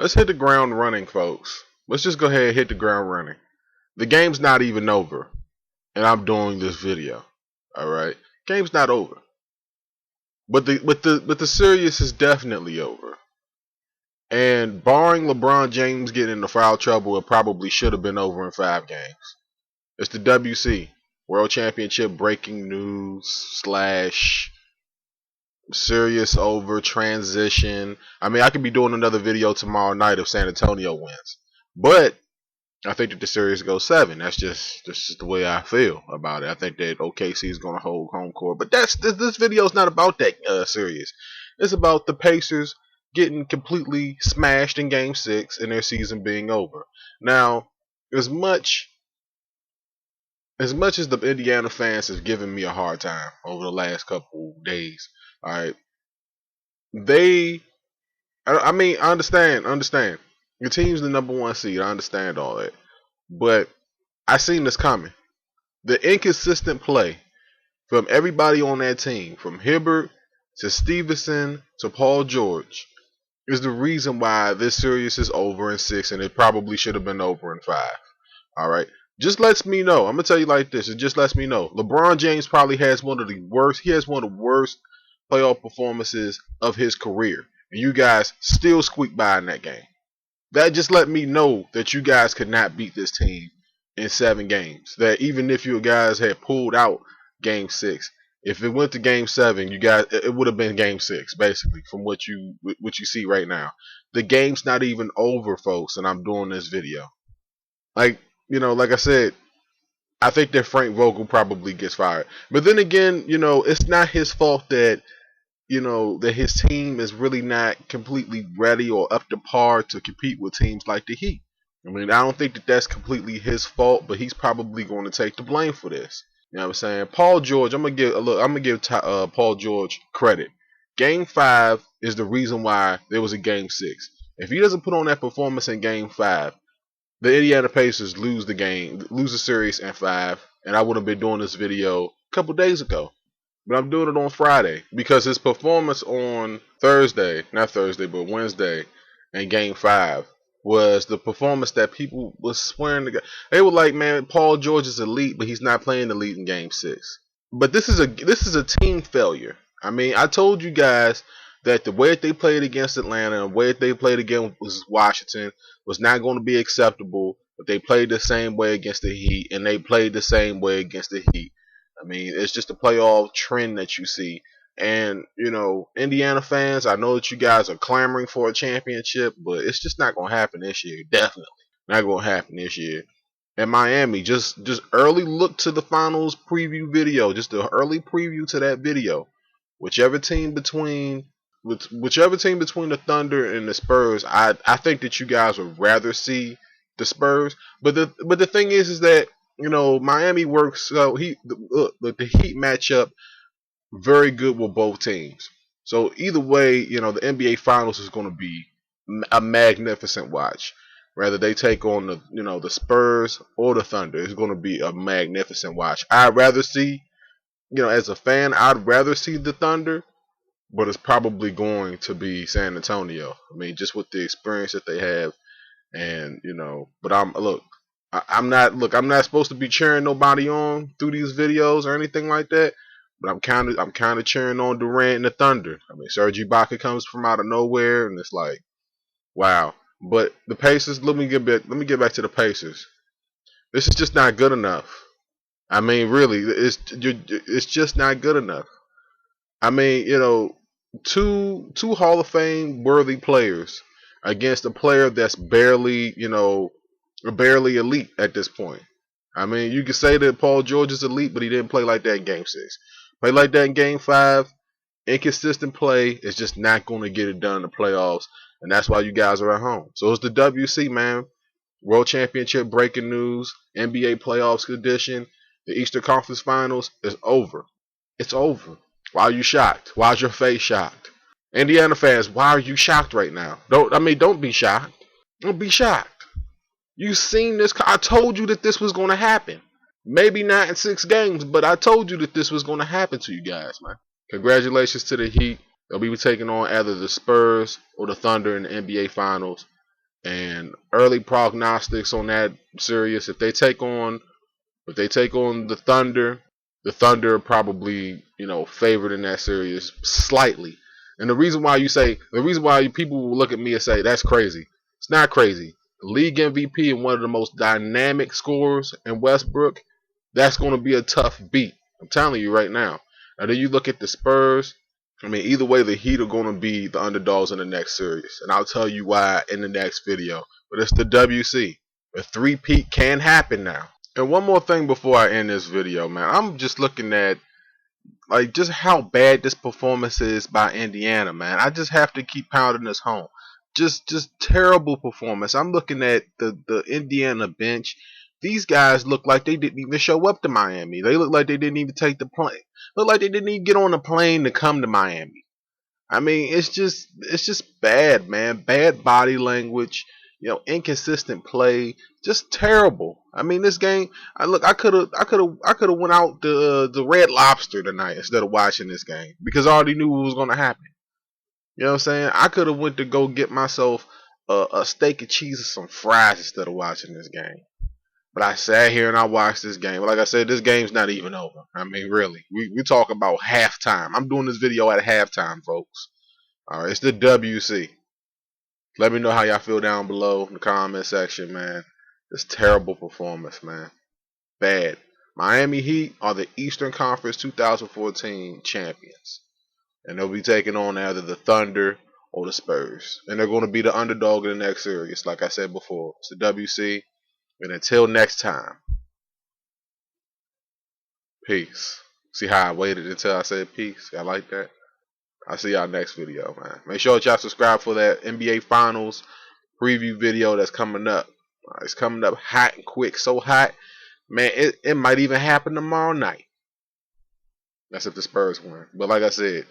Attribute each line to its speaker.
Speaker 1: Let's hit the ground running, folks. Let's just go ahead and hit the ground running. The game's not even over, and I'm doing this video. All right, game's not over, but the series is definitely over. And barring LeBron James getting into foul trouble, it probably should have been over in 5 games. It's the WC World Championship breaking news slash serious over transition. I mean, I could be doing another video tomorrow night if San Antonio wins, but I think that the series goes 7. That's just the way I feel about it. I think that OKC is going to hold home court, but this video is not about that series. It's about the Pacers getting completely smashed in Game 6 and their season being over. Now, as much as the Indiana fans have given me a hard time over the last couple days, all right, I mean, I understand. Your team's the #1 seed. I understand all that, but I seen this coming. The inconsistent play from everybody on that team, from Hibbert to Stevenson to Paul George, is the reason why this series is over in 6, and it probably should have been over in 5. All right, just lets me know. I'm gonna tell you like this. It just lets me know. LeBron James probably has one of the worst. He has one of the worst playoff performances of his career, and you guys still squeak by in that game. That just let me know that you guys could not beat this team in 7 games. That even if you guys had pulled out Game 6, if it went to Game 7, you guys it would have been Game 6 basically from what you see right now. The game's not even over, folks, and I'm doing this video. Like like I said, I think that Frank Vogel probably gets fired. But then again, it's not his fault that that his team is really not completely ready or up to par to compete with teams like the Heat. I mean, I don't think that that's completely his fault, but he's probably going to take the blame for this. You know what I'm saying? Paul George, I'm gonna give Paul George credit. Game 5 is the reason why there was a Game 6. If he doesn't put on that performance in Game 5, the Indiana Pacers lose the series in 5, and I would have been doing this video a couple days ago. But I'm doing it on Friday because his performance on Wednesday in Game 5 was the performance that people was swearing to God. They were like, man, Paul George is elite, but he's not playing elite in Game 6. But this is a team failure. I mean, I told you guys that the way that they played against Atlanta and the way that they played against Washington was not going to be acceptable. But they played the same way against the Heat, and they played the same way against the Heat. I mean, it's just a playoff trend that you see. And, Indiana fans, I know that you guys are clamoring for a championship, but it's just not going to happen this year. Definitely not going to happen this year. And Miami, just early look to the finals preview video. Just an early preview to that video. Whichever team between the Thunder and the Spurs, I think that you guys would rather see the Spurs. But the thing is that Miami works. So the Heat matchup very good with both teams. So either way, the NBA Finals is going to be a magnificent watch. Whether they take on the Spurs or the Thunder, it's going to be a magnificent watch. I'd rather see, as a fan, I'd rather see the Thunder, but it's probably going to be San Antonio. I mean, just with the experience that they have, and but I'm not supposed to be cheering nobody on through these videos or anything like that. But I'm kind of cheering on Durant and the Thunder. I mean, Serge Ibaka comes from out of nowhere, and it's like, wow. But the Pacers, let me get back to the Pacers. This is just not good enough. I mean, really, it's just not good enough. I mean, two Hall of Fame worthy players against a player that's barely elite at this point. I mean, you could say that Paul George is elite, but he didn't play like that in Game 6. Play like that in Game 5. Inconsistent play is just not going to get it done in the playoffs, and that's why you guys are at home. So it's the WC, man. World Championship breaking news, NBA playoffs edition. The Eastern Conference Finals is over. It's over. Why are you shocked? Why is your face shocked? Indiana fans, why are you shocked right now? Don't be shocked. Don't be shocked. You seen this. I told you that this was going to happen. Maybe not in 6 games, but I told you that this was going to happen to you guys, man. Congratulations to the Heat. They'll be taking on either the Spurs or the Thunder in the NBA Finals. And early prognostics on that series, if they take on the Thunder are probably, favored in that series slightly. And the reason why people will look at me and say that's crazy. It's not crazy. The league MVP and one of the most dynamic scorers in Westbrook, that's going to be a tough beat. I'm telling you right now. Now then you look at the Spurs. I mean, either way, the Heat are going to be the underdogs in the next series, and I'll tell you why in the next video. But it's the WC. A three-peat can happen now. And one more thing before I end this video, man. I'm just looking at just how bad this performance is by Indiana, man. I just have to keep pounding this home. Just terrible performance. I'm looking at the Indiana bench. These guys look like they didn't even show up to Miami. They look like they didn't even take the plane. Look like they didn't even get on a plane to come to Miami. I mean, it's just bad, man. Bad body language, inconsistent play, just terrible. I mean, this game. I could have went out the Red Lobster tonight instead of watching this game because I already knew what was going to happen. You know what I'm saying? I could have went to go get myself a steak and cheese and some fries instead of watching this game. But I sat here and I watched this game. Like I said, this game's not even over. I mean, really, we talk about halftime. I'm doing this video at halftime, folks. All right, it's the WC. Let me know how y'all feel down below in the comment section, man. It's terrible performance, man. Bad. Miami Heat are the Eastern Conference 2014 champions, and they'll be taking on either the Thunder or the Spurs, and they're going to be the underdog in the next series. Like I said before, it's the WC. And until next time, peace. See how I waited until I said peace? Y'all like that? I'll see y'all next video, man. Make sure that y'all subscribe for that NBA Finals preview video that's coming up. It's coming up hot and quick. So hot, man, it might even happen tomorrow night. That's if the Spurs win. But like I said,